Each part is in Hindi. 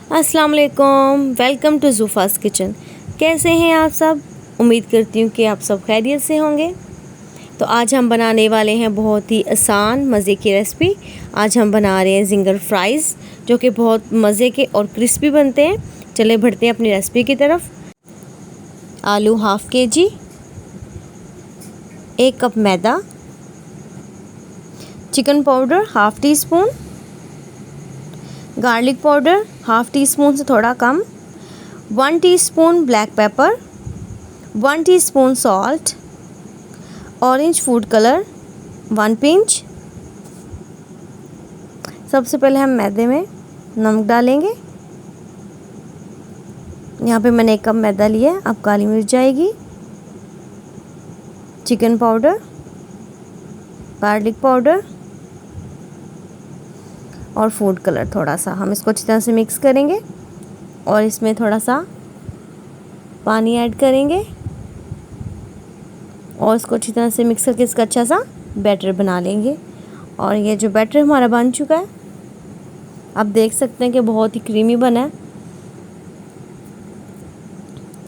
अस्सलाम वालेकुम, वेलकम टू ज़ूफ़ास किचन। कैसे हैं आप सब? उम्मीद करती हूँ कि आप सब खैरियत से होंगे। तो आज हम बनाने वाले हैं बहुत ही आसान मज़े की रेसिपी। आज हम बना रहे हैं ज़िंगर फ्राइज़, जो कि बहुत मज़े के और क्रिस्पी बनते हैं। चले बढ़ते हैं अपनी रेसिपी की तरफ। आलू हाफ़ kg, 1 कप मैदा, chicken powder half tea spoon, garlic powder half tea spoon से थोड़ा कम, 1 teaspoon black pepper, 1 teaspoon salt, orange food colour 1 pinch. सबसे पहले हम मैदे में नमक डालेंगे। यहाँ पे मैंने 1 कप मैदा लिया है। अब काली मिर्च जाएगी, चिकन पाउडर, गार्लिक पाउडर और फूड कलर थोड़ा सा। हम इसको अच्छी तरह से मिक्स करेंगे और इसमें थोड़ा सा पानी ऐड करेंगे और इसको अच्छी तरह से मिक्स करके इसका अच्छा सा बैटर बना लेंगे। और ये जो बैटर हमारा बन चुका है, आप देख सकते हैं कि बहुत ही क्रीमी बना है।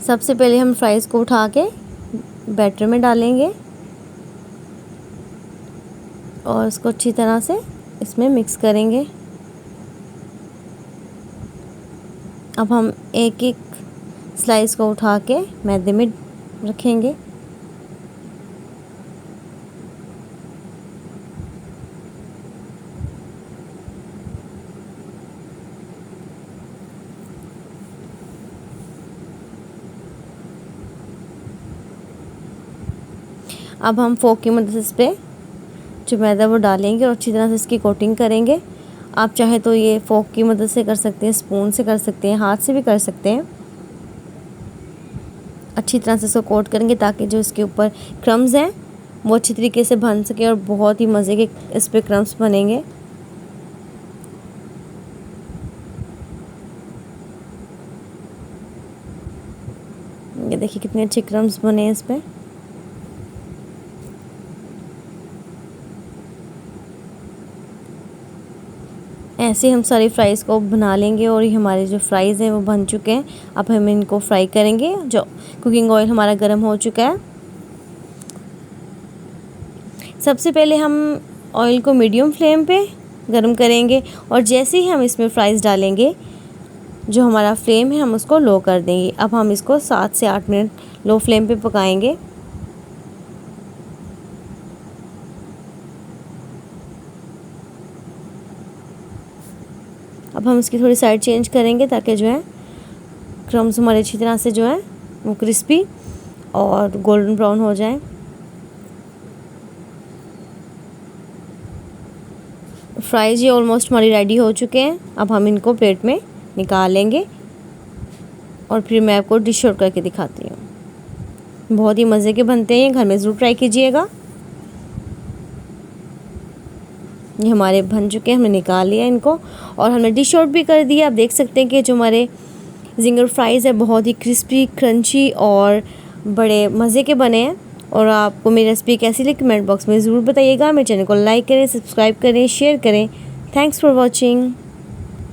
सबसे पहले हम फ्राइज़ को उठा के बैटर में डालेंगे और इसको अच्छी तरह से इसमें मिक्स करेंगे। अब हम एक एक स्लाइस को उठा के मैदे में रखेंगे। अब हम फोक की मदद से इस पर जो मैदा वो डालेंगे और अच्छी तरह से इसकी कोटिंग करेंगे। आप चाहे तो ये फोक की मदद से कर सकते हैं, स्पून से कर सकते हैं, हाथ से भी कर सकते हैं। अच्छी तरह से इसको कोट करेंगे ताकि जो इसके ऊपर क्रम्स हैं वो अच्छी तरीके से बन सके और बहुत ही मज़े के इस पर क्रम्स बनेंगे। ये देखिए कितने अच्छे क्रम्स बने हैं इस पर। ऐसे हम सारी फ्राइज़ को बना लेंगे और ये हमारे जो फ्राइज़ हैं वो बन चुके हैं। अब हम इनको फ्राई करेंगे। जो कुकिंग ऑयल हमारा गर्म हो चुका है। सबसे पहले हम ऑयल को मीडियम फ्लेम पे गर्म करेंगे और जैसे ही हम इसमें फ्राइज़ डालेंगे, जो हमारा फ्लेम है हम उसको लो कर देंगे। अब हम इसको 7 से 8 मिनट लो फ्लेम पे पकाएंगे। अब हम इसकी थोड़ी साइड चेंज करेंगे ताकि जो है क्रम्स हमारे अच्छी तरह से जो है वो क्रिस्पी और गोल्डन ब्राउन हो जाए। फ्राइज़ ये ऑलमोस्ट हमारी रेडी हो चुके हैं। अब हम इनको प्लेट में निकाल लेंगे और फिर मैं आपको डिश आउट करके दिखाती हूँ। बहुत ही मज़े के बनते हैं, ये घर में ज़रूर ट्राई कीजिएगा। ये हमारे बन चुके हैं, हमने निकाल लिया इनको और हमने डिश आउट भी कर दिया। आप देख सकते हैं कि जो हमारे ज़िंगर फ्राइज़ है बहुत ही क्रिस्पी, क्रंची और बड़े मज़े के बने हैं। और आपको मेरी रेसिपी कैसी लगी कमेंट बॉक्स में ज़रूर बताइएगा। मेरे चैनल को लाइक करें, सब्सक्राइब करें, शेयर करें। Thanks for watching.